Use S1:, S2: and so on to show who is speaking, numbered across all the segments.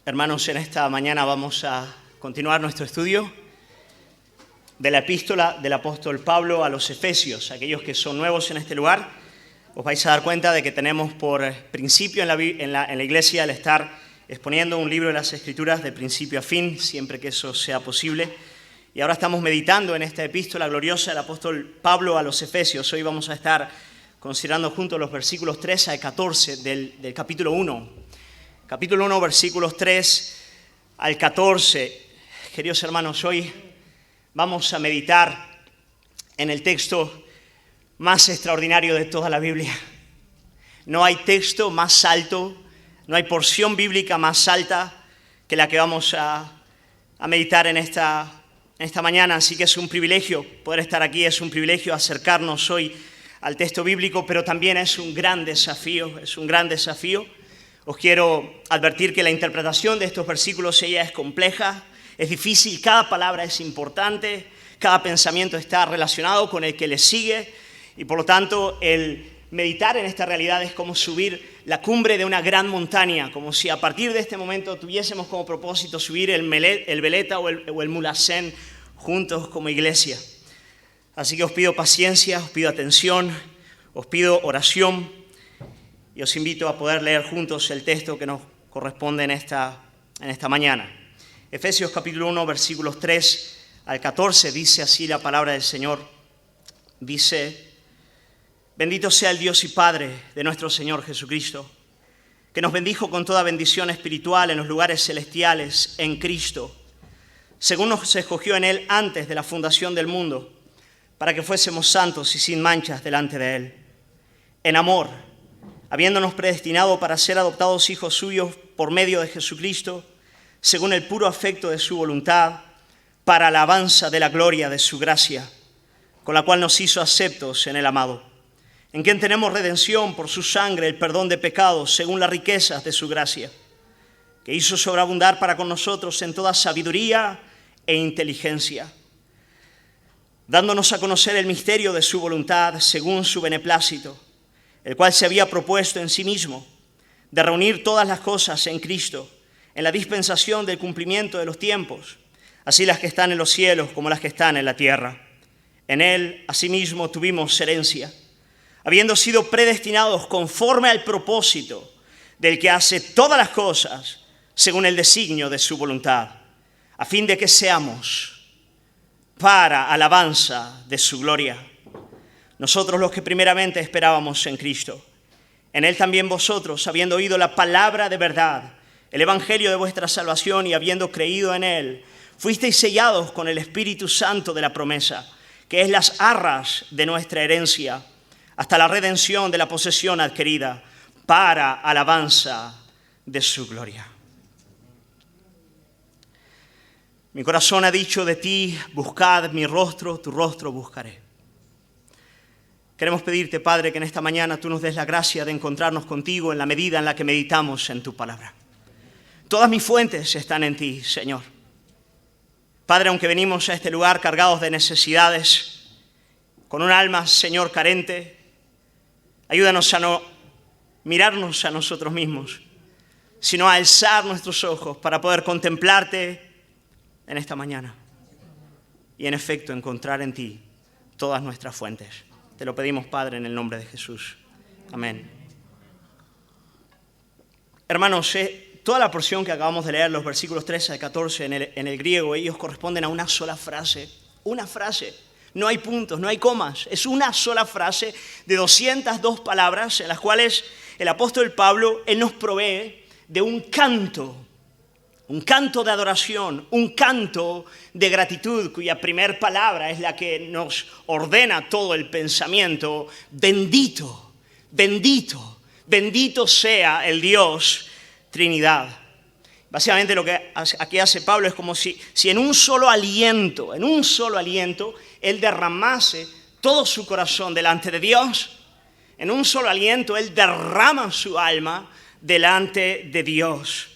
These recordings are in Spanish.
S1: Hermanos, en esta mañana vamos a continuar nuestro estudio de la epístola del apóstol Pablo a los Efesios. Aquellos que son nuevos en este lugar, os vais a dar cuenta de que tenemos por principio en la iglesia el estar exponiendo un libro de las Escrituras de principio a fin, siempre que eso sea posible. Y ahora estamos meditando en esta epístola gloriosa del apóstol Pablo a los Efesios. Hoy vamos a estar considerando juntos los versículos 3 al 14 del capítulo 1. Capítulo 1, versículos 3 al 14. Queridos hermanos, hoy vamos a meditar en el texto más extraordinario de toda la Biblia. No hay texto más alto, no hay porción bíblica más alta que la que vamos a meditar en esta mañana. Así que es un privilegio poder estar aquí, es un privilegio acercarnos hoy al texto bíblico, pero también es un gran desafío, Os quiero advertir que la interpretación de estos versículos ella es compleja, es difícil, cada palabra es importante, cada pensamiento está relacionado con el que le sigue y por lo tanto el meditar en esta realidad es como subir la cumbre de una gran montaña, como si a partir de este momento tuviésemos como propósito subir el Veleta o el Mulhacén juntos como iglesia. Así que os pido paciencia, os pido atención, os pido oración. Y os invito a poder leer juntos el texto que nos corresponde en esta mañana. Efesios capítulo 1, versículos 3 al 14, dice así la palabra del Señor. Dice: bendito sea el Dios y Padre de nuestro Señor Jesucristo, que nos bendijo con toda bendición espiritual en los lugares celestiales en Cristo, según nos escogió en Él antes de la fundación del mundo, para que fuésemos santos y sin manchas delante de Él. En amor, habiéndonos predestinado para ser adoptados hijos suyos por medio de Jesucristo, según el puro afecto de su voluntad, para alabanza de la gloria de su gracia, con la cual nos hizo aceptos en el amado, en quien tenemos redención por su sangre, el perdón de pecados, según las riquezas de su gracia, que hizo sobreabundar para con nosotros en toda sabiduría e inteligencia, dándonos a conocer el misterio de su voluntad, según su beneplácito, el cual se había propuesto en sí mismo, de reunir todas las cosas en Cristo, en la dispensación del cumplimiento de los tiempos, así las que están en los cielos como las que están en la tierra. En Él, asimismo, tuvimos herencia, habiendo sido predestinados conforme al propósito del que hace todas las cosas según el designio de su voluntad, a fin de que seamos para alabanza de su gloria. Nosotros los que primeramente esperábamos en Cristo. En Él también vosotros, habiendo oído la palabra de verdad, el evangelio de vuestra salvación y habiendo creído en Él, fuisteis sellados con el Espíritu Santo de la promesa, que es las arras de nuestra herencia, hasta la redención de la posesión adquirida, para alabanza de su gloria. Mi corazón ha dicho de ti: buscad mi rostro, tu rostro buscaré. Queremos pedirte, Padre, que en esta mañana tú nos des la gracia de encontrarnos contigo en la medida en la que meditamos en tu palabra. Todas mis fuentes están en ti, Señor. Padre, aunque venimos a este lugar cargados de necesidades, con un alma, Señor, carente, ayúdanos a no mirarnos a nosotros mismos, sino a alzar nuestros ojos para poder contemplarte en esta mañana y, en efecto, encontrar en ti todas nuestras fuentes. Te lo pedimos, Padre, en el nombre de Jesús. Amén. Hermanos, toda la porción que acabamos de leer, los versículos 13 al 14 en el griego, ellos corresponden a una sola frase. Una frase. No hay puntos, no hay comas. Es una sola frase de 202 palabras en las cuales el apóstol Pablo, él nos provee de un canto de adoración, un canto de gratitud, cuya primer palabra es la que nos ordena todo el pensamiento. Bendito, bendito, bendito sea el Dios Trinidad. Básicamente lo que aquí hace Pablo es como si en un solo aliento, él derramase todo su corazón delante de Dios. En un solo aliento, él derrama su alma delante de Dios.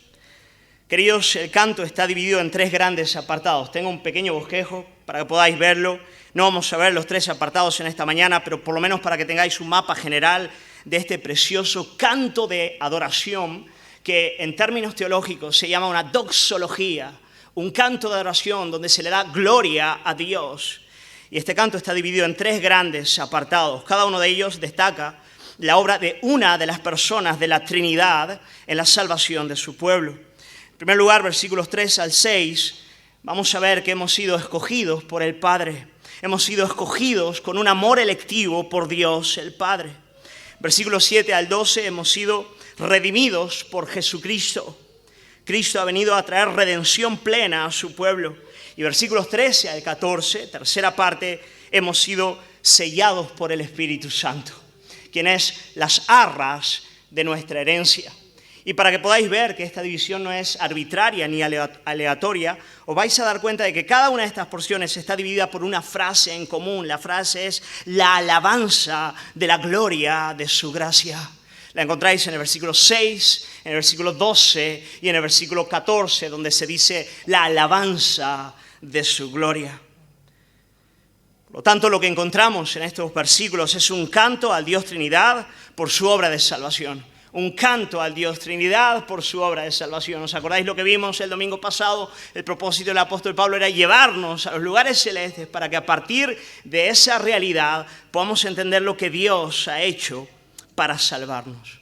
S1: Queridos, el canto está dividido en 3 grandes apartados. Tengo un pequeño bosquejo para que podáis verlo. No vamos a ver los 3 apartados en esta mañana, pero por lo menos para que tengáis un mapa general de este precioso canto de adoración que en términos teológicos se llama una doxología, un canto de adoración donde se le da gloria a Dios. Y este canto está dividido en 3 grandes apartados. Cada uno de ellos destaca la obra de una de las personas de la Trinidad en la salvación de su pueblo. En primer lugar, versículos 3 al 6, vamos a ver que hemos sido escogidos por el Padre. Hemos sido escogidos con un amor electivo por Dios el Padre. Versículos 7 al 12, hemos sido redimidos por Jesucristo. Cristo ha venido a traer redención plena a su pueblo. Y versículos 13 al 14, tercera parte, hemos sido sellados por el Espíritu Santo, quien es las arras de nuestra herencia. Y para que podáis ver que esta división no es arbitraria ni aleatoria, os vais a dar cuenta de que cada una de estas porciones está dividida por una frase en común. La frase es la alabanza de la gloria de su gracia. La encontráis en el versículo 6, en el versículo 12 y en el versículo 14, donde se dice la alabanza de su gloria. Por lo tanto, lo que encontramos en estos versículos es un canto al Dios Trinidad por su obra de salvación. Un canto al Dios Trinidad por su obra de salvación. ¿Os acordáis lo que vimos el domingo pasado? El propósito del apóstol Pablo era llevarnos a los lugares celestes para que a partir de esa realidad podamos entender lo que Dios ha hecho para salvarnos.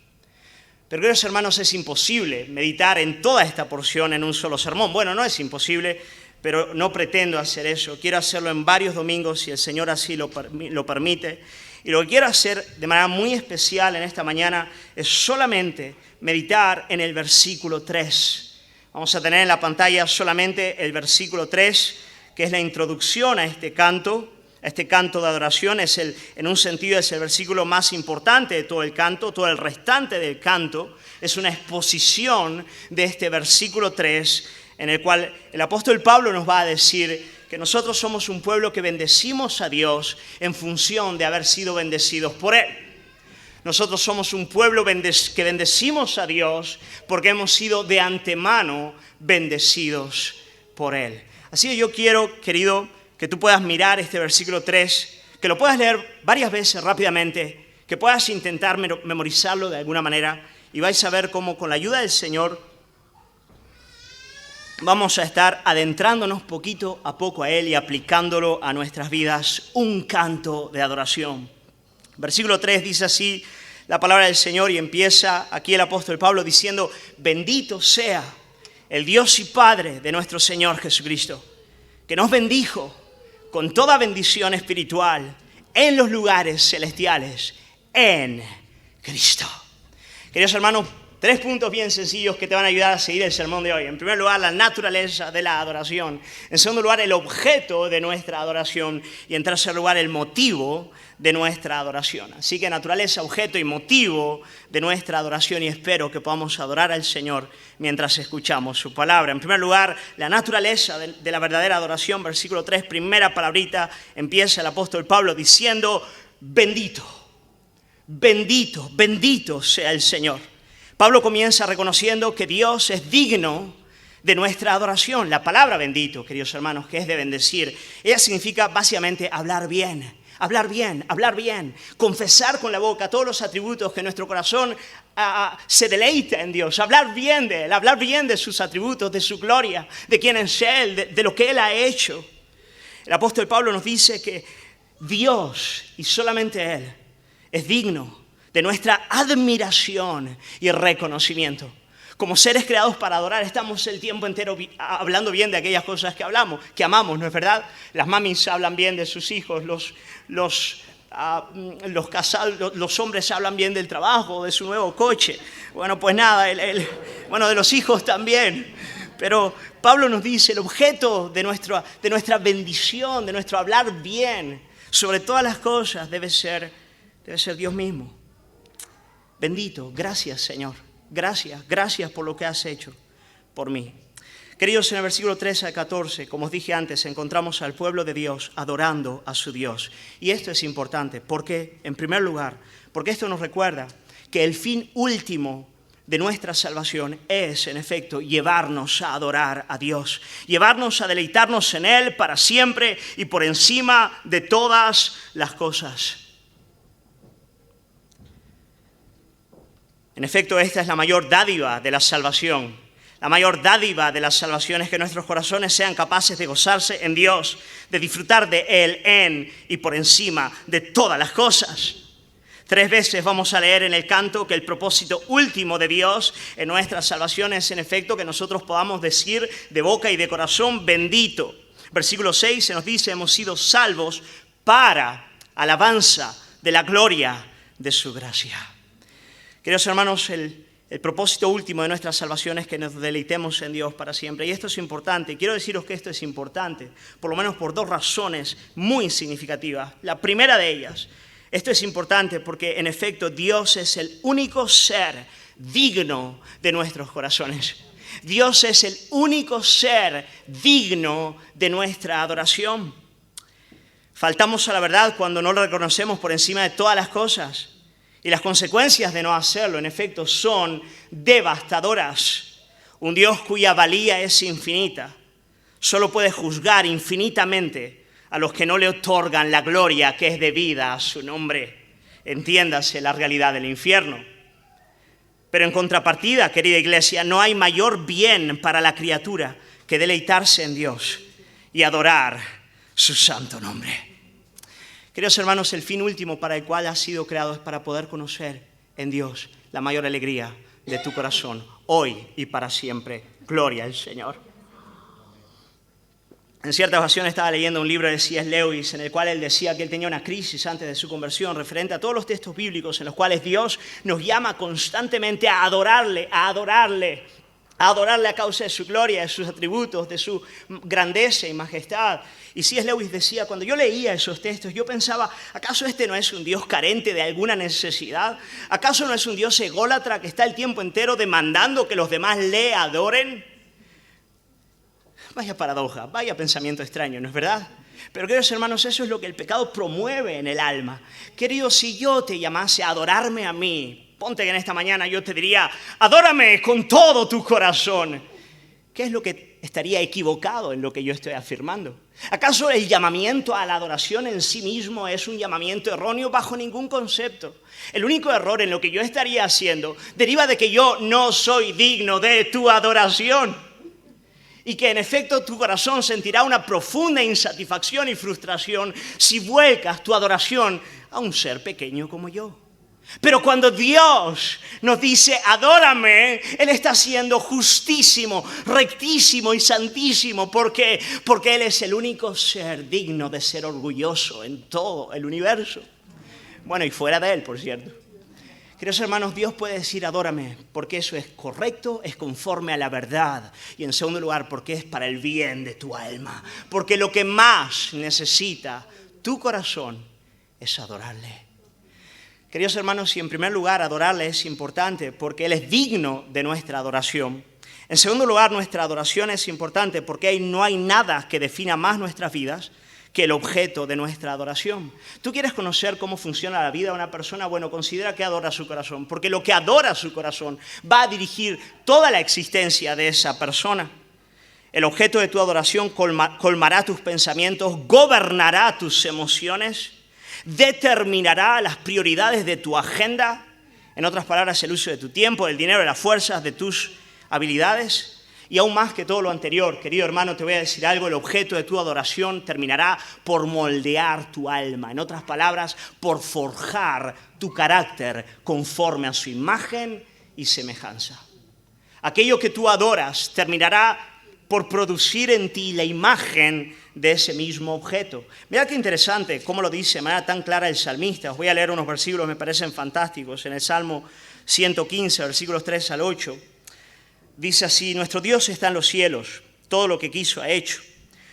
S1: Pero, queridos hermanos, es imposible meditar en toda esta porción en un solo sermón. Bueno, no es imposible, pero no pretendo hacer eso. Quiero hacerlo en varios domingos, si el Señor así lo permite. Y lo que quiero hacer de manera muy especial en esta mañana es solamente meditar en el versículo 3. Vamos a tener en la pantalla solamente el versículo 3, que es la introducción a este canto. Este canto de adoración en un sentido es el versículo más importante de todo el canto. Todo el restante del canto es una exposición de este versículo 3, en el cual el apóstol Pablo nos va a decir que nosotros somos un pueblo que bendecimos a Dios en función de haber sido bendecidos por Él. Nosotros somos un pueblo que bendecimos a Dios porque hemos sido de antemano bendecidos por Él. Así que yo quiero, querido, que tú puedas mirar este versículo 3, que lo puedas leer varias veces rápidamente, que puedas intentar memorizarlo de alguna manera y vais a ver cómo con la ayuda del Señor vamos a estar adentrándonos poquito a poco a Él y aplicándolo a nuestras vidas, un canto de adoración. Versículo 3 dice así la palabra del Señor y empieza aquí el apóstol Pablo diciendo: bendito sea el Dios y Padre de nuestro Señor Jesucristo, que nos bendijo con toda bendición espiritual en los lugares celestiales en Cristo. Queridos hermanos, 3 puntos bien sencillos que te van a ayudar a seguir el sermón de hoy. En primer lugar, la naturaleza de la adoración. En segundo lugar, el objeto de nuestra adoración. Y en tercer lugar, el motivo de nuestra adoración. Así que naturaleza, objeto y motivo de nuestra adoración. Y espero que podamos adorar al Señor mientras escuchamos su palabra. En primer lugar, la naturaleza de la verdadera adoración. Versículo 3, primera palabrita, empieza el apóstol Pablo diciendo: bendito, bendito, bendito sea el Señor. Pablo comienza reconociendo que Dios es digno de nuestra adoración. La palabra bendito, queridos hermanos, que es de bendecir, ella significa básicamente hablar bien, hablar bien, hablar bien, confesar con la boca todos los atributos que nuestro corazón se deleita en Dios, hablar bien de Él, hablar bien de sus atributos, de su gloria, de quién es Él, de lo que Él ha hecho. El apóstol Pablo nos dice que Dios, y solamente Él, es digno de nuestra admiración y reconocimiento. Como seres creados para adorar, estamos el tiempo entero hablando bien de aquellas cosas que amamos, ¿no es verdad? Las mamis hablan bien de sus hijos, los hombres hablan bien del trabajo, de su nuevo coche. Bueno, pues nada, de los hijos también. Pero Pablo nos dice, el objeto de nuestra bendición, de nuestro hablar bien, sobre todas las cosas, debe ser Dios mismo. Bendito, gracias Señor, gracias por lo que has hecho por mí. Queridos, en el versículo 13 al 14, como os dije antes, encontramos al pueblo de Dios adorando a su Dios. Y esto es importante, porque, en primer lugar, porque esto nos recuerda que el fin último de nuestra salvación es, en efecto, llevarnos a adorar a Dios, llevarnos a deleitarnos en Él para siempre y por encima de todas las cosas. En efecto, esta es la mayor dádiva de la salvación. La mayor dádiva de la salvación es que nuestros corazones sean capaces de gozarse en Dios, de disfrutar de Él en y por encima de todas las cosas. 3 veces vamos a leer en el canto que el propósito último de Dios en nuestra salvación es en efecto que nosotros podamos decir de boca y de corazón bendito. Versículo 6 se nos dice: hemos sido salvos para alabanza de la gloria de su gracia. Queridos hermanos, el propósito último de nuestra salvación es que nos deleitemos en Dios para siempre. Y esto es importante. Quiero deciros que esto es importante, por lo menos por 2 razones muy significativas. La primera de ellas, esto es importante porque en efecto Dios es el único ser digno de nuestros corazones. Dios es el único ser digno de nuestra adoración. Faltamos a la verdad cuando no lo reconocemos por encima de todas las cosas. Y las consecuencias de no hacerlo, en efecto, son devastadoras. Un Dios cuya valía es infinita solo puede juzgar infinitamente a los que no le otorgan la gloria que es debida a su nombre. Entiéndase la realidad del infierno. Pero en contrapartida, querida iglesia, no hay mayor bien para la criatura que deleitarse en Dios y adorar su santo nombre. Queridos hermanos, el fin último para el cual has sido creado es para poder conocer en Dios la mayor alegría de tu corazón, hoy y para siempre. Gloria al Señor. En cierta ocasión estaba leyendo un libro de C.S. Lewis en el cual él decía que él tenía una crisis antes de su conversión referente a todos los textos bíblicos en los cuales Dios nos llama constantemente a adorarle a causa de su gloria, de sus atributos, de su grandeza y majestad. Y C.S. Lewis decía, cuando yo leía esos textos, yo pensaba, ¿acaso este no es un Dios carente de alguna necesidad? ¿Acaso no es un Dios ególatra que está el tiempo entero demandando que los demás le adoren? Vaya paradoja, vaya pensamiento extraño, ¿no es verdad? Pero queridos hermanos, eso es lo que el pecado promueve en el alma. Querido, si yo te llamase a adorarme a mí, ponte que en esta mañana yo te diría, adórame con todo tu corazón. ¿Qué es lo que estaría equivocado en lo que yo estoy afirmando? ¿Acaso el llamamiento a la adoración en sí mismo es un llamamiento erróneo? Bajo ningún concepto. El único error en lo que yo estaría haciendo deriva de que yo no soy digno de tu adoración. Y que en efecto tu corazón sentirá una profunda insatisfacción y frustración si vuelcas tu adoración a un ser pequeño como yo. Pero cuando Dios nos dice, adórame, Él está siendo justísimo, rectísimo y santísimo. ¿Por qué? Porque Él es el único ser digno de ser orgulloso en todo el universo. Bueno, y fuera de Él, por cierto. Queridos hermanos, Dios puede decir, adórame, porque eso es correcto, es conforme a la verdad. Y en segundo lugar, porque es para el bien de tu alma. Porque lo que más necesita tu corazón es adorarle. Queridos hermanos, y en primer lugar, adorarle es importante porque Él es digno de nuestra adoración. En segundo lugar, nuestra adoración es importante porque no hay nada que defina más nuestras vidas que el objeto de nuestra adoración. ¿Tú quieres conocer cómo funciona la vida de una persona? Bueno, considera que adora su corazón, porque lo que adora su corazón va a dirigir toda la existencia de esa persona. El objeto de tu adoración colmará tus pensamientos, gobernará tus emociones, determinará las prioridades de tu agenda, en otras palabras, el uso de tu tiempo, del dinero, de las fuerzas, de tus habilidades. Y aún más que todo lo anterior, querido hermano, te voy a decir algo, el objeto de tu adoración terminará por moldear tu alma. En otras palabras, por forjar tu carácter conforme a su imagen y semejanza. Aquello que tú adoras terminará por producir en ti la imagen de ese mismo objeto. Mira qué interesante cómo lo dice de manera tan clara el salmista. Os voy a leer unos versículos, me parecen fantásticos. En el Salmo 115, versículos 3 al 8. Dice así, nuestro Dios está en los cielos, todo lo que quiso ha hecho.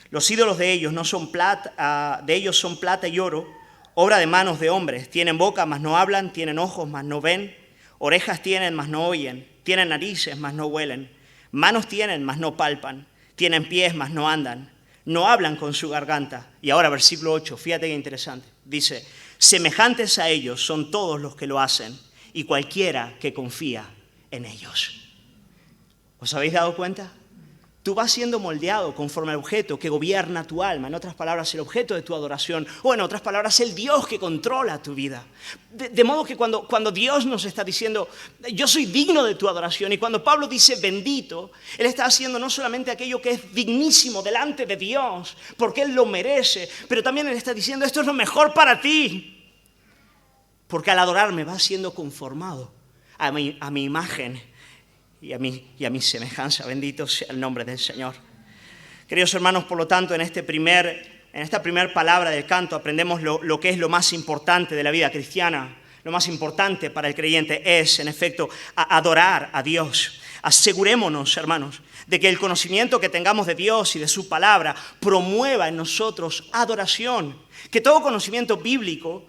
S1: Los ídolos de ellos no son plata, de ellos son plata y oro, obra de manos de hombres. Tienen boca, mas no hablan, tienen ojos, mas no ven, orejas tienen, mas no oyen, tienen narices, mas no huelen, manos tienen, mas no palpan, tienen pies, mas no andan, no hablan con su garganta. Y ahora versículo 8, fíjate qué interesante. Dice, semejantes a ellos son todos los que lo hacen y cualquiera que confía en ellos. ¿Os habéis dado cuenta? Tú vas siendo moldeado conforme al objeto que gobierna tu alma. En otras palabras, el objeto de tu adoración. O en otras palabras, el Dios que controla tu vida. De modo que cuando Dios nos está diciendo, yo soy digno de tu adoración. Y cuando Pablo dice bendito, Él está haciendo no solamente aquello que es dignísimo delante de Dios, porque Él lo merece. Pero también Él está diciendo, esto es lo mejor para ti. Porque al adorarme vas siendo conformado a mi imagen. Y a mi semejanza. Bendito sea el nombre del Señor. Queridos hermanos, por lo tanto, en esta primera palabra del canto aprendemos lo que es lo más importante de la vida cristiana. Lo más importante para el creyente es, en efecto, adorar a Dios. Asegurémonos, hermanos, de que el conocimiento que tengamos de Dios y de su palabra promueva en nosotros adoración. Que todo conocimiento bíblico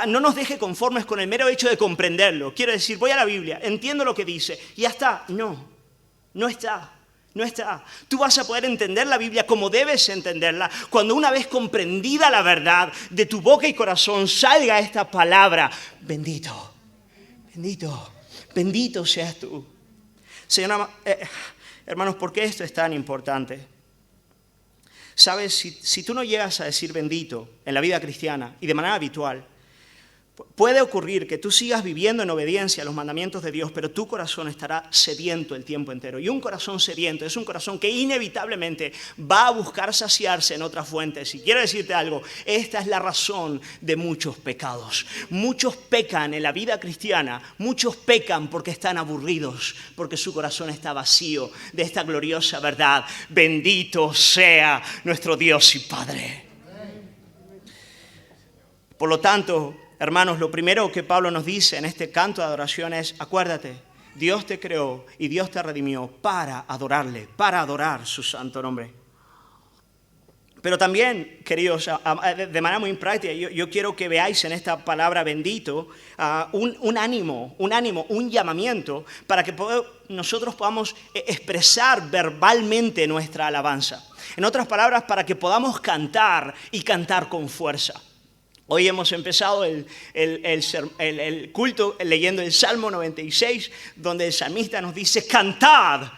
S1: no nos deje conformes con el mero hecho de comprenderlo. Quiero decir, voy a la Biblia, entiendo lo que dice y ya está. No está. Tú vas a poder entender la Biblia como debes entenderla cuando una vez comprendida la verdad de tu boca y corazón salga esta palabra. Bendito seas tú. Señor, hermanos, ¿por qué esto es tan importante? Sabes, si tú no llegas a decir bendito en la vida cristiana y de manera habitual, puede ocurrir que tú sigas viviendo en obediencia a los mandamientos de Dios, pero tu corazón estará sediento el tiempo entero. Y un corazón sediento es un corazón que inevitablemente va a buscar saciarse en otras fuentes. Y quiero decirte algo, esta es la razón de muchos pecados. Muchos pecan en la vida cristiana, muchos pecan porque están aburridos, porque su corazón está vacío de esta gloriosa verdad. Bendito sea nuestro Dios y Padre. Por lo tanto, hermanos, lo primero que Pablo nos dice en este canto de adoración es, acuérdate, Dios te creó y Dios te redimió para adorarle, para adorar su santo nombre. Pero también, queridos, de manera muy práctica, yo quiero que veáis en esta palabra bendito un ánimo, un llamamiento para que nosotros podamos expresar verbalmente nuestra alabanza. En otras palabras, para que podamos cantar y cantar con fuerza. Hoy hemos empezado el culto leyendo el Salmo 96, donde el salmista nos dice, cantad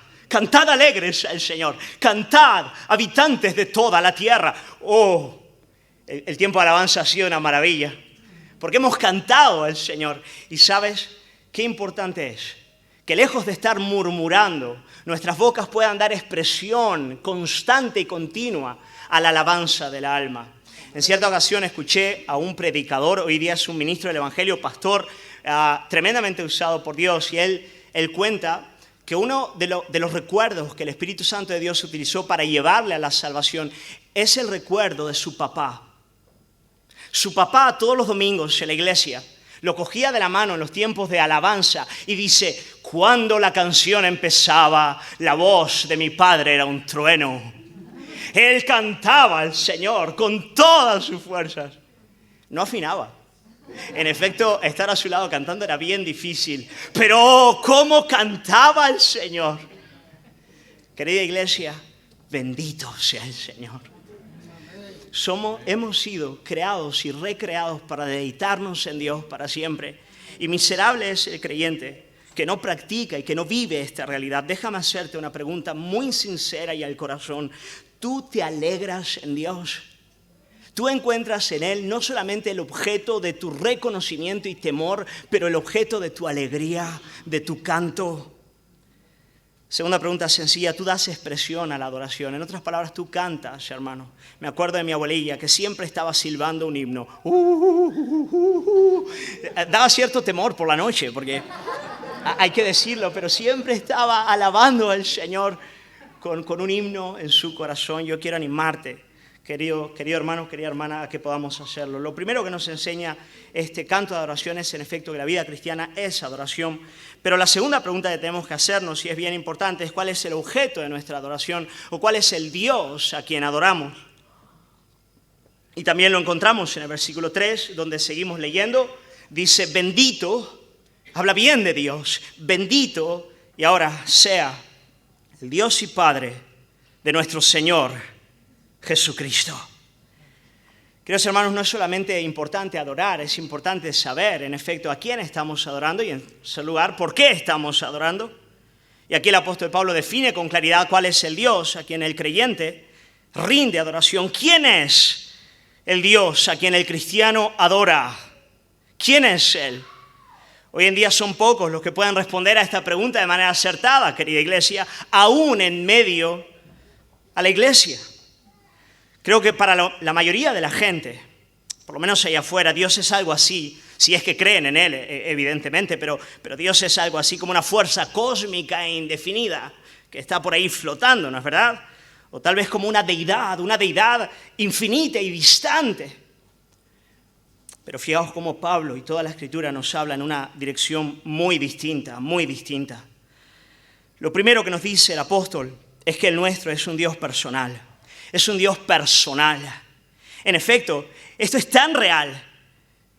S1: alegres al Señor, cantad, habitantes de toda la tierra. Oh, el tiempo de alabanza ha sido una maravilla, porque hemos cantado al Señor. Y ¿sabes qué importante es? Que lejos de estar murmurando, nuestras bocas puedan dar expresión constante y continua a la alabanza del alma. En cierta ocasión escuché a un predicador, hoy día es un ministro del Evangelio, pastor, tremendamente usado por Dios, y él cuenta que uno de los recuerdos que el Espíritu Santo de Dios utilizó para llevarle a la salvación es el recuerdo de su papá. Su papá todos los domingos en la iglesia lo cogía de la mano en los tiempos de alabanza y dice, cuando la canción empezaba, la voz de mi padre era un trueno. Él cantaba al Señor con todas sus fuerzas. No afinaba. En efecto, estar a su lado cantando era bien difícil. Pero ¿cómo cantaba el Señor? Querida iglesia, bendito sea el Señor. Hemos sido creados y recreados para deleitarnos en Dios para siempre. Y miserable es el creyente que no practica y que no vive esta realidad. Déjame hacerte una pregunta muy sincera y al corazón. ¿Tú te alegras en Dios? Tú encuentras en Él no solamente el objeto de tu reconocimiento y temor, pero el objeto de tu alegría, de tu canto. Segunda pregunta sencilla, tú das expresión a la adoración. En otras palabras, tú cantas, hermano. Me acuerdo de mi abuelilla que siempre estaba silbando un himno. Daba cierto temor por la noche, porque hay que decirlo, pero siempre estaba alabando al Señor con un himno en su corazón. Yo quiero animarte, querido hermano, querida hermana, a que podamos hacerlo. Lo primero que nos enseña este canto de adoración es, en efecto, que la vida cristiana es adoración. Pero la segunda pregunta que tenemos que hacernos, y es bien importante, es cuál es el objeto de nuestra adoración o cuál es el Dios a quien adoramos. Y también lo encontramos en el versículo 3, donde seguimos leyendo. Dice, bendito, habla bien de Dios, bendito, y ahora sea el Dios y Padre de nuestro Señor Jesucristo. Queridos hermanos, no es solamente importante adorar, es importante saber, en efecto, a quién estamos adorando y, en segundo lugar, por qué estamos adorando. Y aquí el apóstol Pablo define con claridad cuál es el Dios a quien el creyente rinde adoración. ¿Quién es el Dios a quien el cristiano adora? ¿Quién es Él? Hoy en día son pocos los que pueden responder a esta pregunta de manera acertada, querida iglesia, aún en medio a la iglesia. Creo que para la mayoría de la gente, por lo menos allá afuera, Dios es algo así, si es que creen en Él, evidentemente, pero Dios es algo así como una fuerza cósmica e indefinida que está por ahí flotando, ¿no es verdad? O tal vez como una deidad infinita y distante. Pero fijaos cómo Pablo y toda la Escritura nos habla en una dirección muy distinta, muy distinta. Lo primero que nos dice el apóstol es que el nuestro es un Dios personal. Es un Dios personal. En efecto, esto es tan real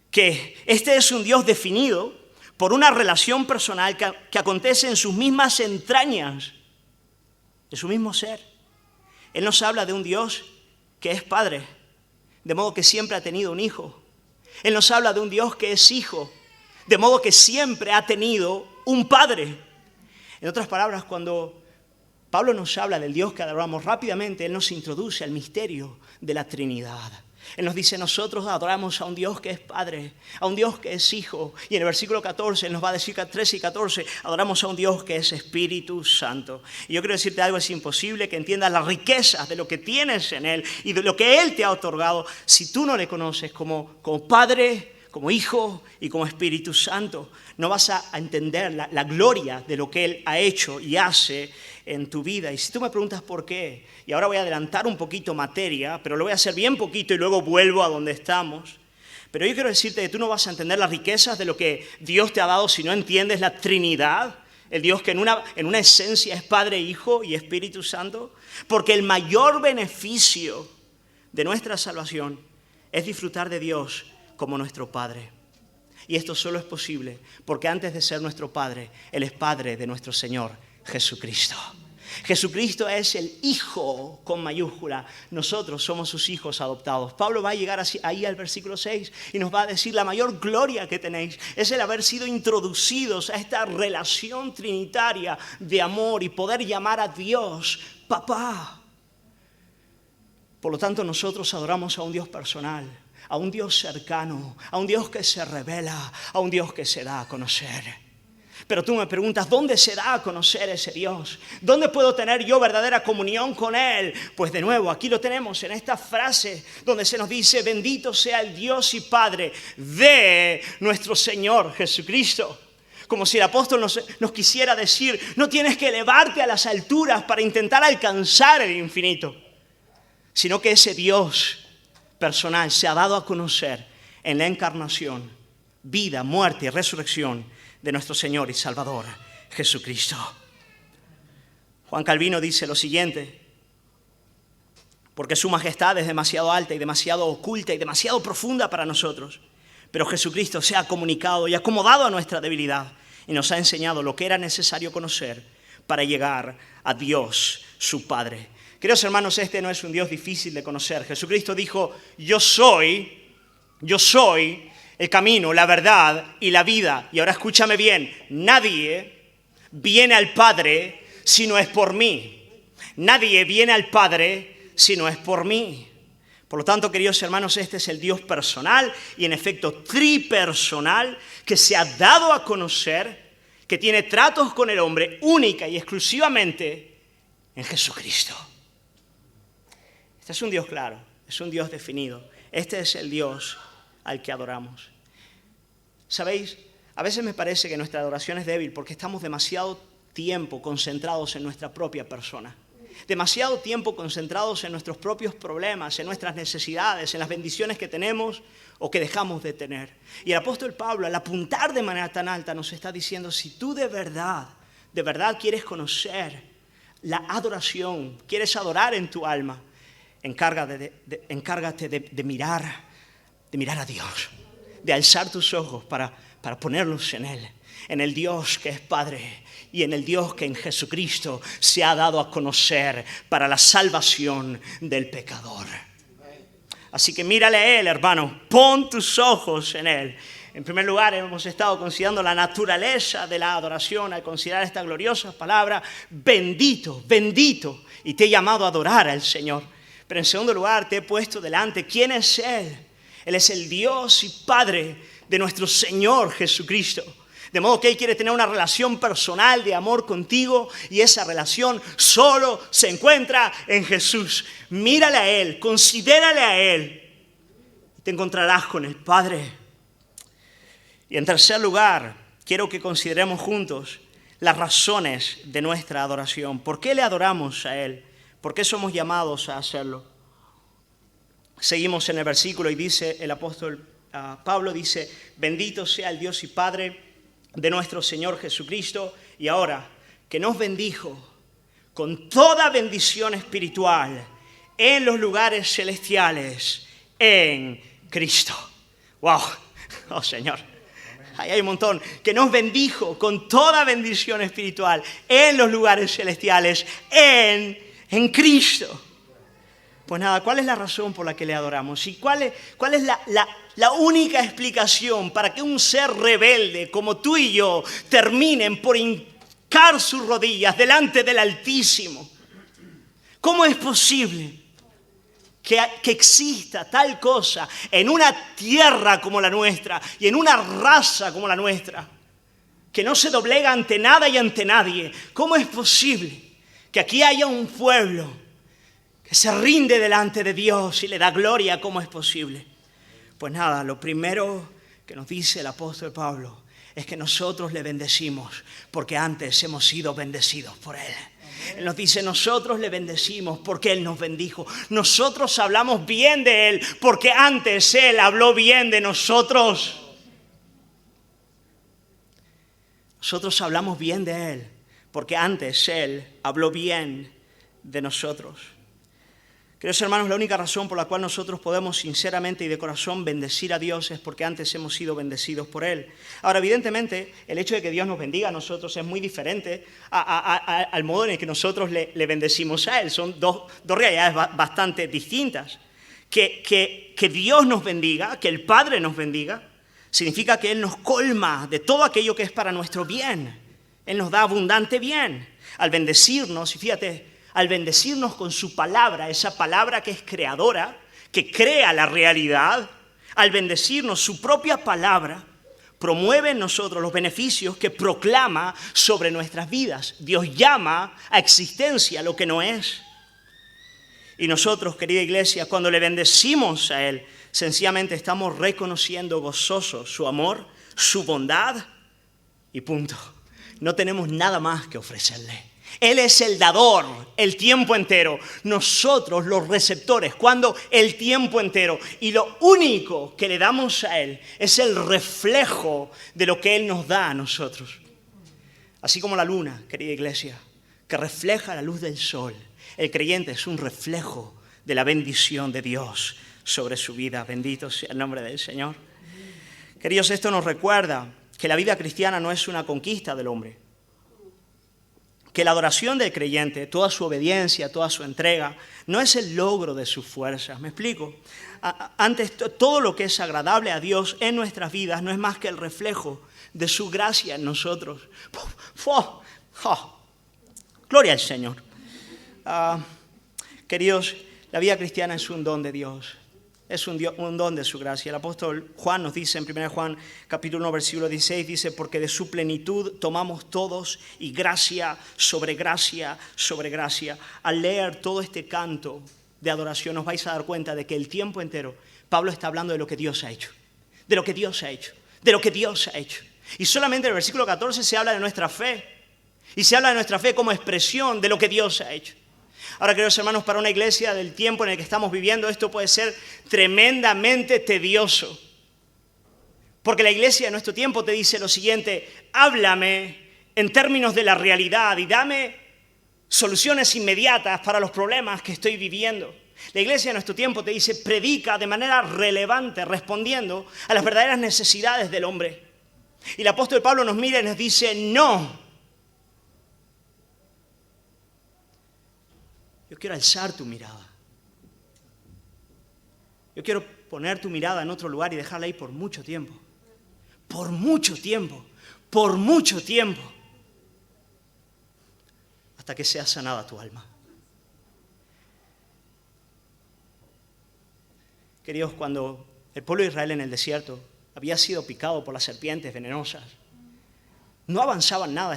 S1: que este es un Dios definido por una relación personal que acontece en sus mismas entrañas, de su mismo ser. Él nos habla de un Dios que es Padre, de modo que siempre ha tenido un hijo. Él nos habla de un Dios que es hijo, de modo que siempre ha tenido un padre. En otras palabras, cuando Pablo nos habla del Dios que adoramos rápidamente, Él nos introduce al misterio de la Trinidad. Él nos dice, nosotros adoramos a un Dios que es Padre, a un Dios que es Hijo. Y en el versículo 14, Él nos va a decir 13 y 14, adoramos a un Dios que es Espíritu Santo. Y yo quiero decirte algo, es imposible que entiendas las riquezas de lo que tienes en Él y de lo que Él te ha otorgado si tú no le conoces como Padre, como Hijo y como Espíritu Santo. No vas a entender la gloria de lo que Él ha hecho y hace en tu vida. Y si tú me preguntas por qué, y ahora voy a adelantar un poquito materia, pero lo voy a hacer bien poquito y luego vuelvo a donde estamos. Pero yo quiero decirte que tú no vas a entender las riquezas de lo que Dios te ha dado si no entiendes la Trinidad, el Dios que en una esencia es Padre, Hijo y Espíritu Santo. Porque el mayor beneficio de nuestra salvación es disfrutar de Dios como nuestro Padre. Y esto solo es posible porque antes de ser nuestro Padre, Él es Padre de nuestro Señor Jesucristo. Jesucristo es el Hijo con mayúscula. Nosotros somos sus hijos adoptados. Pablo va a llegar ahí al versículo 6 y nos va a decir la mayor gloria que tenéis es el haber sido introducidos a esta relación trinitaria de amor y poder llamar a Dios Papá. Por lo tanto, nosotros adoramos a un Dios personal, a un Dios cercano, a un Dios que se revela, a un Dios que se da a conocer. Pero tú me preguntas, ¿dónde se da a conocer ese Dios? ¿Dónde puedo tener yo verdadera comunión con Él? Pues de nuevo, aquí lo tenemos en esta frase donde se nos dice, bendito sea el Dios y Padre de nuestro Señor Jesucristo. Como si el apóstol nos quisiera decir, no tienes que elevarte a las alturas para intentar alcanzar el infinito, sino que ese Dios personal se ha dado a conocer en la encarnación, vida, muerte y resurrección de nuestro Señor y Salvador Jesucristo. Juan Calvino dice lo siguiente: porque su majestad es demasiado alta y demasiado oculta y demasiado profunda para nosotros, pero Jesucristo se ha comunicado y acomodado a nuestra debilidad y nos ha enseñado lo que era necesario conocer para llegar a Dios, su Padre. Queridos hermanos, este no es un Dios difícil de conocer. Jesucristo dijo, yo soy el camino, la verdad y la vida. Y ahora escúchame bien, nadie viene al Padre si no es por mí. Nadie viene al Padre si no es por mí. Por lo tanto, queridos hermanos, este es el Dios personal y en efecto tripersonal que se ha dado a conocer, que tiene tratos con el hombre única y exclusivamente en Jesucristo. Este es un Dios claro, es un Dios definido. Este es el Dios al que adoramos. ¿Sabéis? A veces me parece que nuestra adoración es débil porque estamos demasiado tiempo concentrados en nuestra propia persona. Demasiado tiempo concentrados en nuestros propios problemas, en nuestras necesidades, en las bendiciones que tenemos o que dejamos de tener. Y el apóstol Pablo, al apuntar de manera tan alta, nos está diciendo, si tú de verdad quieres conocer la adoración, quieres adorar en tu alma, encárgate de mirar a Dios, de alzar tus ojos para ponerlos en Él, en el Dios que es Padre y en el Dios que en Jesucristo se ha dado a conocer para la salvación del pecador. Así que mírale a Él, hermano, pon tus ojos en Él. En primer lugar, hemos estado considerando la naturaleza de la adoración al considerar esta gloriosa palabra, bendito, bendito, y te he llamado a adorar al Señor. Pero en segundo lugar, te he puesto delante, ¿quién es Él? Él es el Dios y Padre de nuestro Señor Jesucristo. De modo que Él quiere tener una relación personal de amor contigo y esa relación solo se encuentra en Jesús. Mírale a Él, considérale a Él y te encontrarás con el Padre. Y en tercer lugar, quiero que consideremos juntos las razones de nuestra adoración. ¿Por qué le adoramos a Él? ¿Por qué somos llamados a hacerlo? Seguimos en el versículo y dice el apóstol Pablo, dice, bendito sea el Dios y Padre de nuestro Señor Jesucristo, y ahora que nos bendijo con toda bendición espiritual en los lugares celestiales en Cristo. ¡Wow! ¡Oh, Señor! Ahí hay un montón. Que nos bendijo con toda bendición espiritual en los lugares celestiales en Cristo. Pues nada, ¿cuál es la razón por la que le adoramos? ¿Y cuál es la única explicación para que un ser rebelde como tú y yo terminen por hincar sus rodillas delante del Altísimo? ¿Cómo es posible que exista tal cosa en una tierra como la nuestra y en una raza como la nuestra, que no se doblega ante nada y ante nadie? ¿Cómo es posible que aquí haya un pueblo que se rinde delante de Dios y le da gloria? ¿Cómo es posible? Pues nada, lo primero que nos dice el apóstol Pablo es que nosotros le bendecimos porque antes hemos sido bendecidos por Él. Él nos dice, nosotros le bendecimos porque Él nos bendijo. Nosotros hablamos bien de Él porque antes Él habló bien de nosotros. Nosotros hablamos bien de Él porque antes Él habló bien de nosotros. Queridos hermanos, la única razón por la cual nosotros podemos sinceramente y de corazón bendecir a Dios es porque antes hemos sido bendecidos por Él. Ahora, evidentemente, el hecho de que Dios nos bendiga a nosotros es muy diferente al modo en el que nosotros le bendecimos a Él. Son dos realidades bastante distintas. Que Dios nos bendiga, que el Padre nos bendiga, significa que Él nos colma de todo aquello que es para nuestro bien. Él nos da abundante bien. Al bendecirnos, y fíjate, al bendecirnos con su palabra, esa palabra que es creadora, que crea la realidad, al bendecirnos su propia palabra, promueve en nosotros los beneficios que proclama sobre nuestras vidas. Dios llama a existencia lo que no es. Y nosotros, querida iglesia, cuando le bendecimos a Él, sencillamente estamos reconociendo gozosos su amor, su bondad y punto. No tenemos nada más que ofrecerle. Él es el dador el tiempo entero. Nosotros los receptores, cuando el tiempo entero. Y lo único que le damos a Él es el reflejo de lo que Él nos da a nosotros. Así como la luna, querida iglesia, que refleja la luz del sol. El creyente es un reflejo de la bendición de Dios sobre su vida. Bendito sea el nombre del Señor. Queridos, esto nos recuerda que la vida cristiana no es una conquista del hombre. Que la adoración del creyente, toda su obediencia, toda su entrega, no es el logro de sus fuerzas. ¿Me explico? Antes, todo lo que es agradable a Dios en nuestras vidas no es más que el reflejo de su gracia en nosotros. Gloria al Señor. Queridos, la vida cristiana es un don de Dios. Es un don de su gracia. El apóstol Juan nos dice en 1 Juan capítulo 1 versículo 16, dice, porque de su plenitud tomamos todos y gracia sobre gracia sobre gracia. Al leer todo este canto de adoración nos vais a dar cuenta de que el tiempo entero Pablo está hablando de lo que Dios ha hecho. De lo que Dios ha hecho. De lo que Dios ha hecho. Y solamente en el versículo 14 se habla de nuestra fe. Y se habla de nuestra fe como expresión de lo que Dios ha hecho. Ahora, queridos hermanos, para una iglesia del tiempo en el que estamos viviendo, esto puede ser tremendamente tedioso. Porque la iglesia de nuestro tiempo te dice lo siguiente, háblame en términos de la realidad y dame soluciones inmediatas para los problemas que estoy viviendo. La iglesia de nuestro tiempo te dice, predica de manera relevante, respondiendo a las verdaderas necesidades del hombre. Y el apóstol Pablo nos mira y nos dice, no. Yo quiero alzar tu mirada. Yo quiero poner tu mirada en otro lugar y dejarla ahí por mucho tiempo. por mucho tiempo, hasta que sea sanada tu alma. Queridos, cuando el pueblo de Israel en el desierto había sido picado por las serpientes venenosas, no avanzaban nada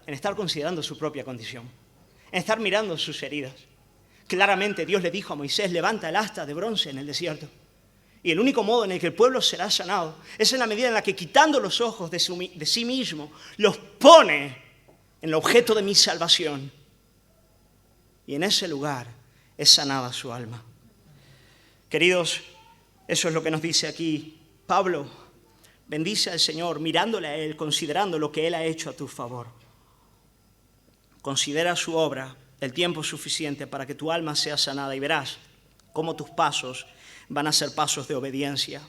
S1: en estar considerando su propia condición, en estar mirando sus heridas. Claramente Dios le dijo a Moisés, levanta el asta de bronce en el desierto. Y el único modo en el que el pueblo será sanado es en la medida en la que, quitando los ojos de sí mismo, los pone en el objeto de mi salvación. Y en ese lugar es sanada su alma. Queridos, eso es lo que nos dice aquí Pablo. Bendice al Señor mirándole a Él, considerando lo que Él ha hecho a tu favor. Considera su obra el tiempo suficiente para que tu alma sea sanada y verás cómo tus pasos van a ser pasos de obediencia,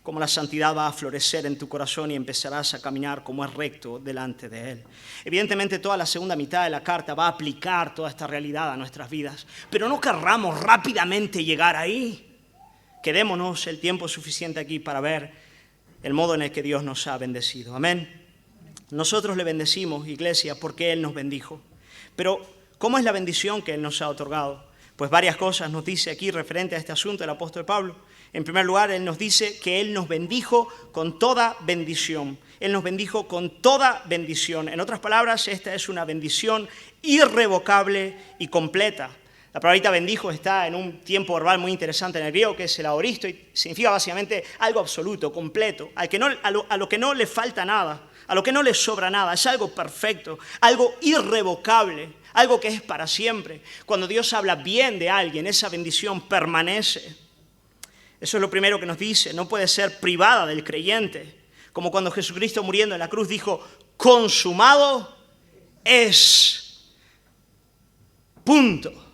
S1: cómo la santidad va a florecer en tu corazón y empezarás a caminar como es recto delante de Él. Evidentemente toda la segunda mitad de la carta va a aplicar toda esta realidad a nuestras vidas, pero no querramos rápidamente llegar ahí. Quedémonos el tiempo suficiente aquí para ver el modo en el que Dios nos ha bendecido. Amén. Nosotros le bendecimos, iglesia, porque Él nos bendijo. Pero, ¿cómo es la bendición que Él nos ha otorgado? Pues varias cosas nos dice aquí referente a este asunto el apóstol Pablo. En primer lugar, Él nos dice que Él nos bendijo con toda bendición. Él nos bendijo con toda bendición. En otras palabras, esta es una bendición irrevocable y completa. La palabrita bendijo está en un tiempo verbal muy interesante en el griego, que es el aoristo, y significa básicamente algo absoluto, completo, a lo que no le falta nada, a lo que no le sobra nada. Es algo perfecto, algo irrevocable, algo que es para siempre. Cuando Dios habla bien de alguien, esa bendición permanece. Eso es lo primero que nos dice, no puede ser privada del creyente. Como cuando Jesucristo muriendo en la cruz dijo, consumado es. Punto.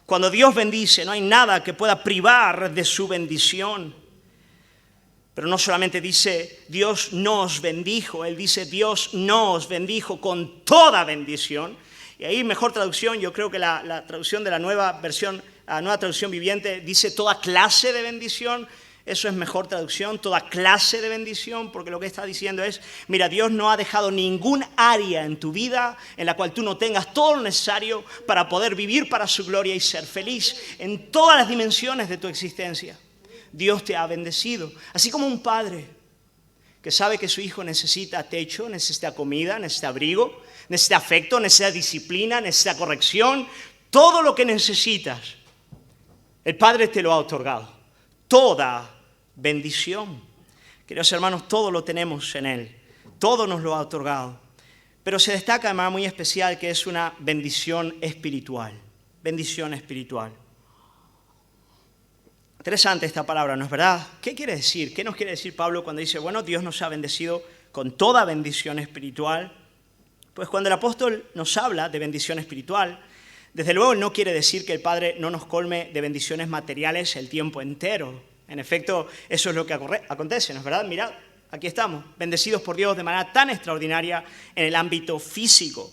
S1: Cuando Dios bendice, no hay nada que pueda privar de su bendición. Pero no solamente dice Dios nos bendijo, Él dice Dios nos bendijo con toda bendición. Y ahí mejor traducción, yo creo que la traducción de la nueva traducción viviente dice toda clase de bendición. Eso es mejor traducción, toda clase de bendición, porque lo que está diciendo es, mira, Dios no ha dejado ningún área en tu vida en la cual tú no tengas todo lo necesario para poder vivir para su gloria y ser feliz en todas las dimensiones de tu existencia. Dios te ha bendecido, así como un padre que sabe que su hijo necesita techo, necesita comida, necesita abrigo, necesita afecto, necesita disciplina, necesita corrección, todo lo que necesitas, el Padre te lo ha otorgado. Toda bendición. Queridos hermanos, todo lo tenemos en Él. Todo nos lo ha otorgado. Pero se destaca de manera muy especial que es una bendición espiritual. Bendición espiritual. Interesante esta palabra, ¿no es verdad? ¿Qué quiere decir? ¿Qué nos quiere decir Pablo cuando dice, bueno, Dios nos ha bendecido con toda bendición espiritual? Pues cuando el apóstol nos habla de bendición espiritual, desde luego no quiere decir que el Padre no nos colme de bendiciones materiales el tiempo entero. En efecto, eso es lo que acontece, ¿no es verdad? Mirad, aquí estamos, bendecidos por Dios de manera tan extraordinaria en el ámbito físico.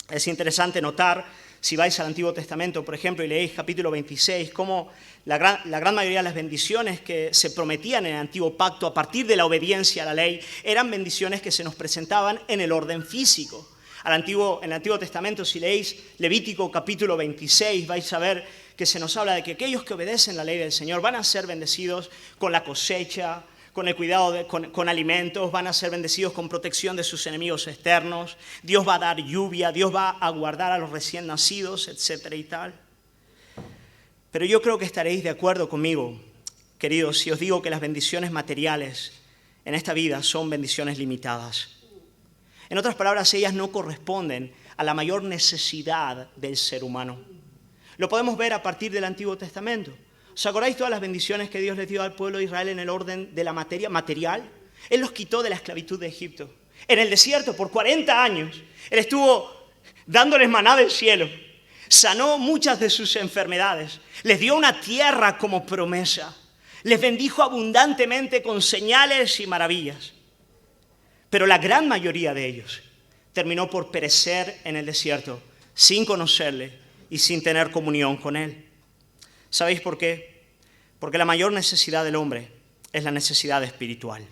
S1: Es interesante notar, si vais al Antiguo Testamento, por ejemplo, y leéis capítulo 26, cómo la gran mayoría de las bendiciones que se prometían en el Antiguo Pacto a partir de la obediencia a la ley eran bendiciones que se nos presentaban en el orden físico. En el Antiguo Testamento, si leéis Levítico capítulo 26, vais a ver que se nos habla de que aquellos que obedecen la ley del Señor van a ser bendecidos con la cosecha, con el cuidado, con alimentos, van a ser bendecidos con protección de sus enemigos externos. Dios va a dar lluvia, Dios va a guardar a los recién nacidos, etcétera y tal. Pero yo creo que estaréis de acuerdo conmigo, queridos, si os digo que las bendiciones materiales en esta vida son bendiciones limitadas. En otras palabras, ellas no corresponden a la mayor necesidad del ser humano. Lo podemos ver a partir del Antiguo Testamento. ¿Os acordáis todas las bendiciones que Dios les dio al pueblo de Israel en el orden de la materia material? Él los quitó de la esclavitud de Egipto. En el desierto, por 40 años, Él estuvo dándoles maná del cielo. Sanó muchas de sus enfermedades. Les dio una tierra como promesa. Les bendijo abundantemente con señales y maravillas. Pero la gran mayoría de ellos terminó por perecer en el desierto, sin conocerle y sin tener comunión con Él. ¿Sabéis por qué? Porque la mayor necesidad del hombre es la necesidad espiritual.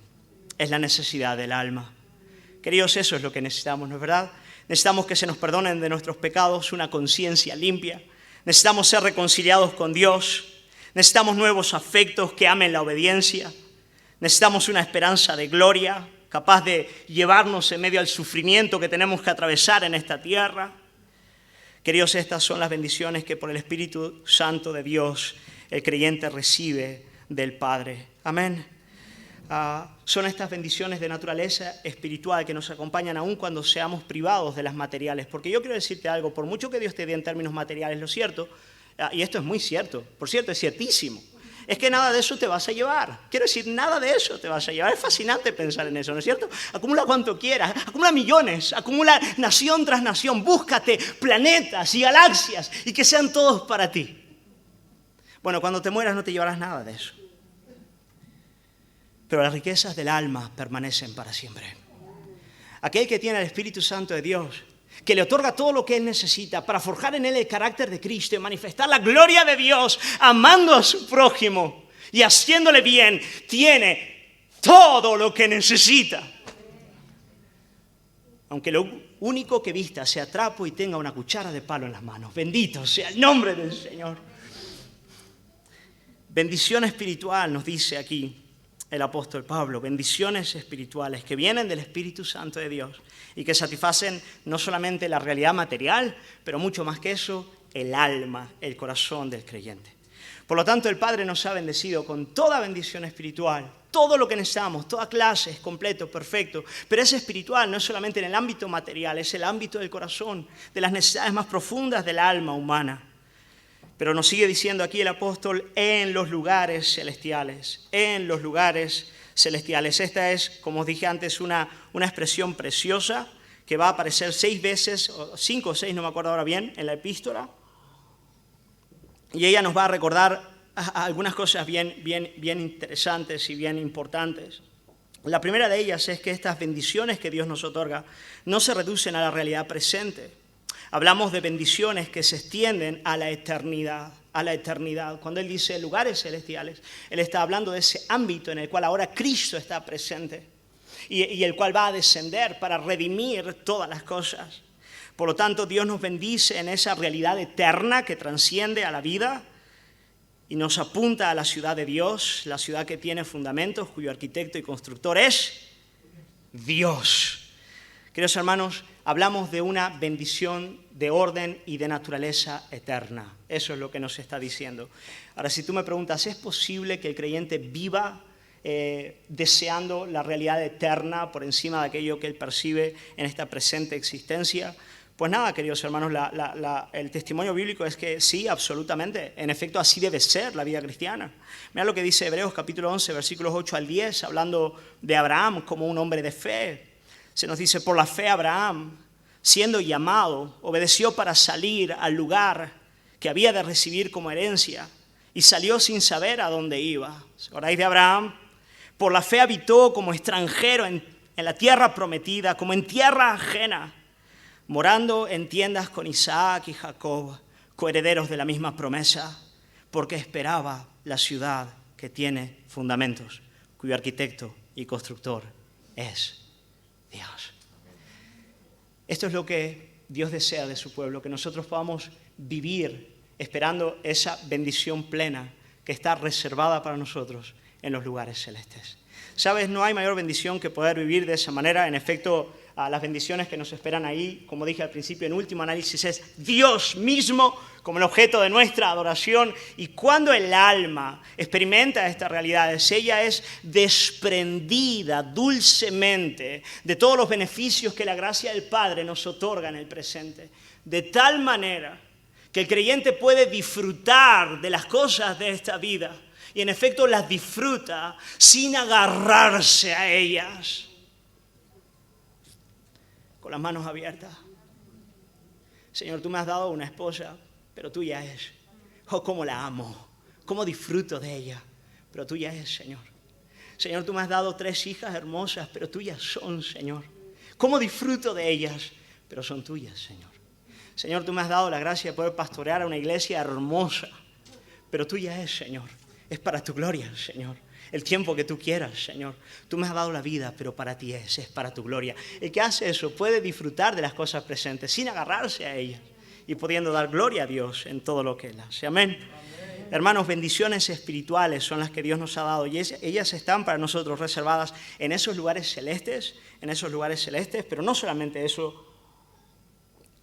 S1: es la necesidad del alma. Queridos, eso es lo que necesitamos, ¿no es verdad? Necesitamos que se nos perdonen de nuestros pecados, una conciencia limpia. Necesitamos ser reconciliados con Dios. Necesitamos nuevos afectos que amen la obediencia. Necesitamos una esperanza de gloria, capaz de llevarnos en medio al sufrimiento que tenemos que atravesar en esta tierra. Queridos, estas son las bendiciones que por el Espíritu Santo de Dios el creyente recibe del Padre. Amén. Son estas bendiciones de naturaleza espiritual que nos acompañan aún cuando seamos privados de las materiales. Porque yo quiero decirte algo, por mucho que Dios te dé en términos materiales, lo cierto, y esto es muy cierto, por cierto, es ciertísimo, es que nada de eso te vas a llevar. Quiero decir, nada de eso te vas a llevar. Es fascinante pensar en eso, ¿no es cierto? Acumula cuanto quieras, acumula millones, acumula nación tras nación, búscate planetas y galaxias y que sean todos para ti. Bueno, cuando te mueras no te llevarás nada de eso. Pero las riquezas del alma permanecen para siempre. Aquel que tiene el Espíritu Santo de Dios, que le otorga todo lo que él necesita para forjar en él el carácter de Cristo y manifestar la gloria de Dios, amando a su prójimo y haciéndole bien, tiene todo lo que necesita. Aunque lo único que vista sea trapo y tenga una cuchara de palo en las manos. Bendito sea el nombre del Señor. Bendición espiritual nos dice aquí el apóstol Pablo, bendiciones espirituales que vienen del Espíritu Santo de Dios y que satisfacen no solamente la realidad material, pero mucho más que eso, el alma, el corazón del creyente. Por lo tanto, el Padre nos ha bendecido con toda bendición espiritual, todo lo que necesitamos, toda clase es completo, perfecto, pero es espiritual, no es solamente en el ámbito material, es el ámbito del corazón, de las necesidades más profundas del alma humana. Pero nos sigue diciendo aquí el apóstol, en los lugares celestiales, en los lugares celestiales. Esta es, como os dije antes, una expresión preciosa que va a aparecer 6 veces, 5 o 6, no me acuerdo ahora bien, en la epístola. Y ella nos va a recordar algunas cosas bien interesantes y bien importantes. La primera de ellas es que estas bendiciones que Dios nos otorga no se reducen a la realidad presente. Hablamos de bendiciones que se extienden a la eternidad, Cuando Él dice lugares celestiales, Él está hablando de ese ámbito en el cual ahora Cristo está presente y el cual va a descender para redimir todas las cosas. Por lo tanto, Dios nos bendice en esa realidad eterna que trasciende a la vida y nos apunta a la ciudad de Dios, la ciudad que tiene fundamentos, cuyo arquitecto y constructor es Dios. Queridos hermanos, hablamos de una bendición de orden y de naturaleza eterna. Eso es lo que nos está diciendo. Ahora, si tú me preguntas, ¿es posible que el creyente viva deseando la realidad eterna por encima de aquello que él percibe en esta presente existencia? Pues nada, queridos hermanos, el testimonio bíblico es que sí, absolutamente. En efecto, así debe ser la vida cristiana. Mira lo que dice Hebreos capítulo 11, versículos 8 al 10, hablando de Abraham como un hombre de fe. Se nos dice, por la fe Abraham, siendo llamado, obedeció para salir al lugar que había de recibir como herencia y salió sin saber a dónde iba. ¿Os acordáis de Abraham? Por la fe habitó como extranjero en la tierra prometida, como en tierra ajena, morando en tiendas con Isaac y Jacob, coherederos de la misma promesa, porque esperaba la ciudad que tiene fundamentos, cuyo arquitecto y constructor es Dios. Esto es lo que Dios desea de su pueblo, que nosotros podamos vivir esperando esa bendición plena que está reservada para nosotros en los lugares celestes. ¿Sabes? No hay mayor bendición que poder vivir de esa manera. En efecto, las bendiciones que nos esperan ahí, como dije al principio, en último análisis, es Dios mismo como el objeto de nuestra adoración. Y cuando el alma experimenta estas realidades, ella es desprendida dulcemente de todos los beneficios que la gracia del Padre nos otorga en el presente. De tal manera que el creyente puede disfrutar de las cosas de esta vida y en efecto las disfruta sin agarrarse a ellas. Con las manos abiertas. Señor, tú me has dado una esposa, pero tuya es. Oh, cómo la amo, cómo disfruto de ella, pero tuya es, Señor. Señor, tú me has dado 3 hijas hermosas, pero tuyas son, Señor. Cómo disfruto de ellas, pero son tuyas, Señor. Señor, tú me has dado la gracia de poder pastorear a una iglesia hermosa, pero tuya es, Señor. Es para tu gloria, Señor. el tiempo que tú quieras, Señor. Tú me has dado la vida, pero para ti es para tu gloria. El que hace eso puede disfrutar de las cosas presentes sin agarrarse a ellas y pudiendo dar gloria a Dios en todo lo que Él hace. Amén. Hermanos, bendiciones espirituales son las que Dios nos ha dado y ellas están para nosotros reservadas en esos lugares celestes, pero no solamente eso.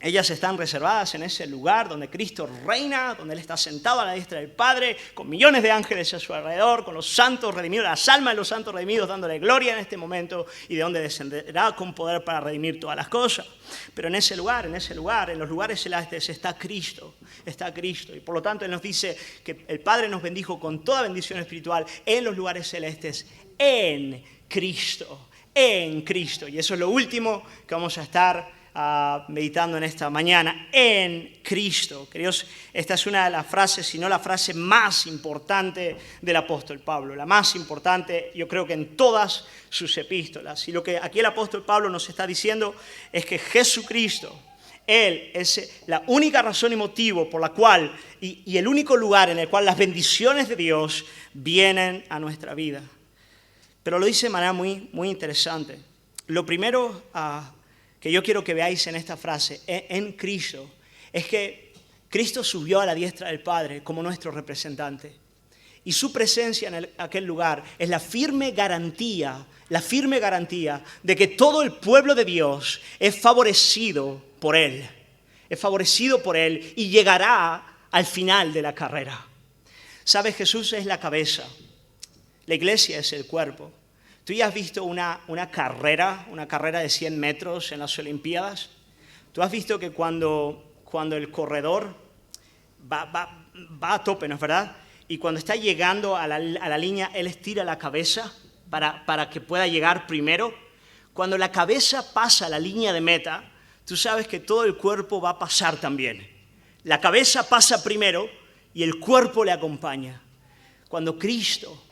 S1: Ellas están reservadas en ese lugar donde Cristo reina, donde Él está sentado a la diestra del Padre, con millones de ángeles a su alrededor, con los santos redimidos, las almas de los santos redimidos dándole gloria en este momento y de donde descenderá con poder para redimir todas las cosas. Pero en ese lugar, en los lugares celestes está Cristo. Y por lo tanto Él nos dice que el Padre nos bendijo con toda bendición espiritual en los lugares celestes, en Cristo. Y eso es lo último que vamos a estar meditando en esta mañana, en Cristo. Queridos, esta es una de las frases, si no la frase más importante del apóstol Pablo, la más importante yo creo que en todas sus epístolas. Y lo que aquí el apóstol Pablo nos está diciendo es que Jesucristo, Él es la única razón y motivo por la cual, y el único lugar en el cual las bendiciones de Dios vienen a nuestra vida. Pero lo dice de manera muy, muy interesante. Lo primero que yo quiero que veáis en esta frase, en Cristo, es que Cristo subió a la diestra del Padre como nuestro representante. Y su presencia en aquel lugar es la firme garantía de que todo el pueblo de Dios es favorecido por Él. Y llegará al final de la carrera. ¿Sabes? Jesús es la cabeza. La iglesia es el cuerpo. ¿Tú ya has visto una carrera de 100 metros en las Olimpiadas? ¿Tú has visto que cuando el corredor va a tope, ¿no es verdad? Y cuando está llegando a la línea, él estira la cabeza para que pueda llegar primero. Cuando la cabeza pasa la línea de meta, tú sabes que todo el cuerpo va a pasar también. La cabeza pasa primero y el cuerpo le acompaña. Cuando Cristo,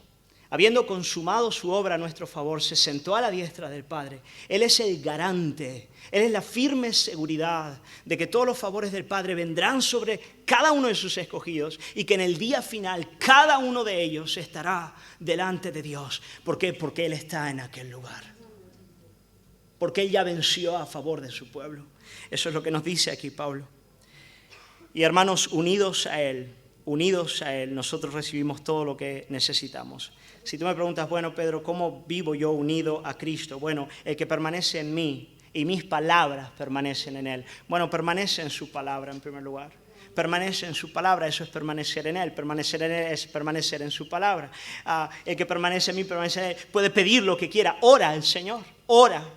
S1: habiendo consumado su obra a nuestro favor, se sentó a la diestra del Padre, Él es el garante, Él es la firme seguridad de que todos los favores del Padre vendrán sobre cada uno de sus escogidos y que en el día final cada uno de ellos estará delante de Dios. ¿Por qué? Porque Él está en aquel lugar. Porque Él ya venció a favor de su pueblo. Eso es lo que nos dice aquí Pablo. Y hermanos, unidos a Él, nosotros recibimos todo lo que necesitamos. Si tú me preguntas, bueno, Pedro, ¿cómo vivo yo unido a Cristo? Bueno, el que permanece en mí y mis palabras permanecen en Él. Bueno, permanece en su palabra en primer lugar. Permanece en su palabra, eso es permanecer en Él. Permanecer en Él es permanecer en su palabra. El que permanece en mí, permanece en Él. Puede pedir lo que quiera. Ora al Señor, ora.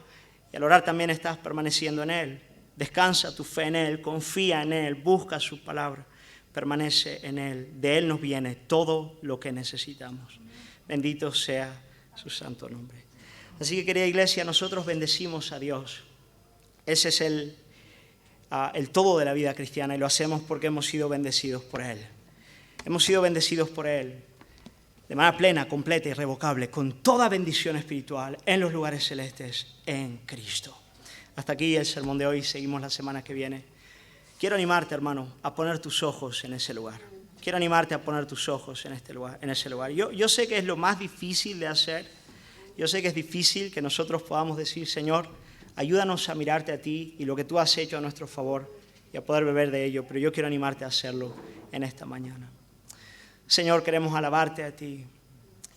S1: Y al orar también estás permaneciendo en Él. Descansa tu fe en Él, confía en Él, busca su palabra. Permanece en Él. De Él nos viene todo lo que necesitamos. Bendito sea su santo nombre. Así que, querida iglesia, nosotros bendecimos a Dios. Ese es el todo de la vida cristiana y lo hacemos porque hemos sido bendecidos por Él. Hemos sido bendecidos por Él de manera plena, completa y irrevocable, con toda bendición espiritual en los lugares celestes en Cristo. Hasta aquí el sermón de hoy. Seguimos la semana que viene. Quiero animarte, hermano, a poner tus ojos en ese lugar. Quiero animarte a poner tus ojos en ese lugar. Yo sé que es lo más difícil de hacer. Yo sé que es difícil que nosotros podamos decir, Señor, ayúdanos a mirarte a ti y lo que tú has hecho a nuestro favor y a poder beber de ello. Pero yo quiero animarte a hacerlo en esta mañana. Señor, queremos alabarte a ti.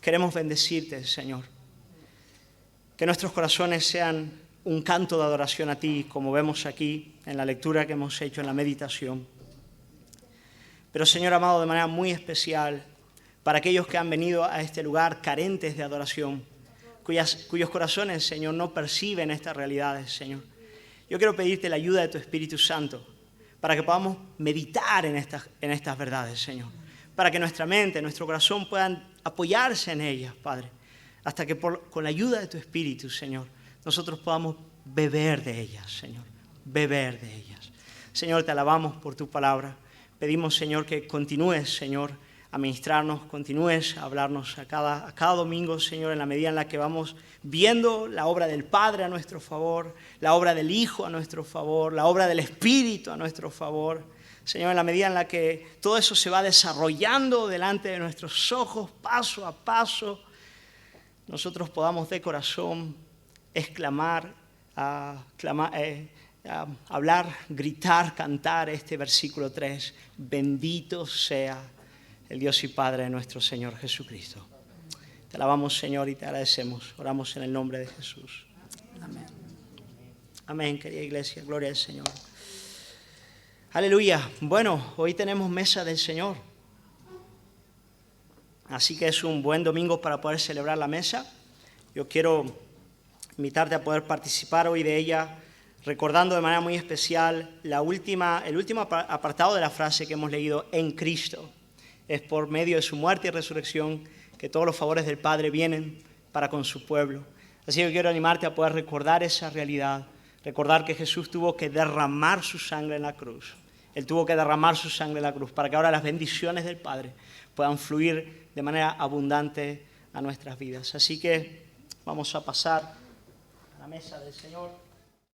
S1: Queremos bendecirte, Señor. Que nuestros corazones sean un canto de adoración a ti, como vemos aquí en la lectura que hemos hecho, en la meditación. Pero, Señor amado, de manera muy especial, para aquellos que han venido a este lugar carentes de adoración, cuyos corazones, Señor, no perciben estas realidades, Señor. Yo quiero pedirte la ayuda de tu Espíritu Santo para que podamos meditar en estas verdades, Señor. Para que nuestra mente, nuestro corazón puedan apoyarse en ellas, Padre. Hasta que con la ayuda de tu Espíritu, Señor, nosotros podamos beber de ellas, Señor. Beber de ellas. Señor, te alabamos por tu palabra. Pedimos, Señor, que continúes, Señor, a ministrarnos, continúes a hablarnos a cada domingo, Señor, en la medida en la que vamos viendo la obra del Padre a nuestro favor, la obra del Hijo a nuestro favor, la obra del Espíritu a nuestro favor. Señor, en la medida en la que todo eso se va desarrollando delante de nuestros ojos, paso a paso, nosotros podamos de corazón exclamar, hablar, gritar, cantar este versículo 3. Bendito sea el Dios y Padre de nuestro Señor Jesucristo. Te alabamos, Señor, y te agradecemos. Oramos en el nombre de Jesús. Amén. Amén, querida iglesia. Gloria al Señor. Aleluya. Bueno, hoy tenemos mesa del Señor. Así que es un buen domingo para poder celebrar la mesa. Yo quiero invitarte a poder participar hoy de ella, recordando de manera muy especial el último apartado de la frase que hemos leído, en Cristo. Es por medio de su muerte y resurrección que todos los favores del Padre vienen para con su pueblo. Así que quiero animarte a poder recordar esa realidad, recordar que Jesús tuvo que derramar su sangre en la cruz. Él tuvo que derramar su sangre en la cruz para que ahora las bendiciones del Padre puedan fluir de manera abundante a nuestras vidas. Así que vamos a pasar a la mesa del Señor.